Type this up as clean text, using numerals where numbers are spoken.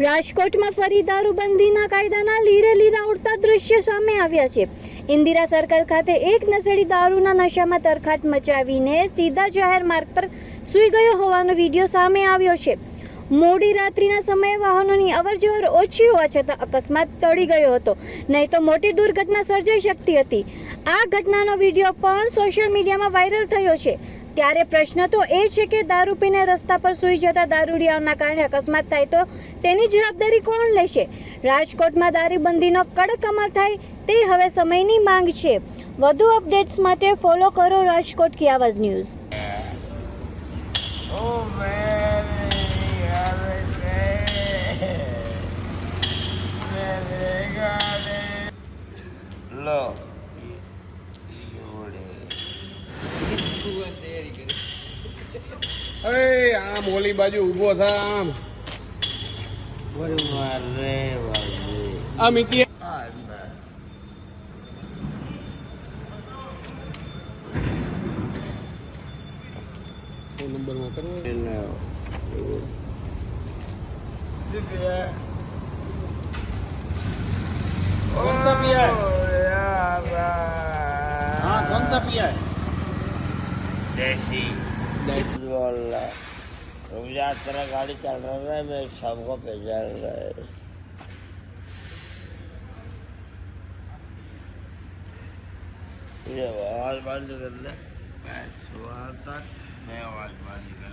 રાજકોટમાં ફરી દારૂબંધીના કાયદાના લીરે લીરા ઉડતા દ્રશ્ય સામે આવ્યા છે। ઇન્દિરા સર્કલ ખાતે એક નશેડી દારૂના નશામાં તરખાટ મચાવીને સીધા જાહેર માર્ગ પર સૂઈ ગયો હોવાનો વિડીયો સામે આવ્યો છે। મોડી રાત્રિના સમયે વાહનોની અવરજવર ઓછી હોવા છતાં અકસ્માત ટળી ગયો હતો, નહીં તો મોટી દુર્ઘટના સર્જાઈ શકતી હતી। આ ઘટનાનો વિડીયો પણ સોશિયલ મીડિયામાં વાયરલ થયો છે। ત્યારે પ્રશ્ન તો એ છે કે દારૂ પીને રસ્તા પર સૂઈ જતા દારૂડિયાઓના કારણે અકસ્માત થાય તો તેની જવાબદારી કોણ લેશે? રાજકોટમાં દારૂબંધીનો કડક અમલ થાય તે હવે સમયની માંગ છે। વધુ અપડેટ્સ માટે ફોલો કરો રાજકોટ की आवाज न्यूज़। लो આમ ઓલી બાજુ ઉભો થા આમ मारे આ મિકી નંબર માં કરવો कौन सा पिया है? हाँ कौन सा पिया है? देसी देसी वाला रुक जा, तेरा गाड़ी चल रहा है, मैं सबको भेजा रहा है। ये आवाज बंद कर ले, मैं सुबह तक मैं आवाज बंद कर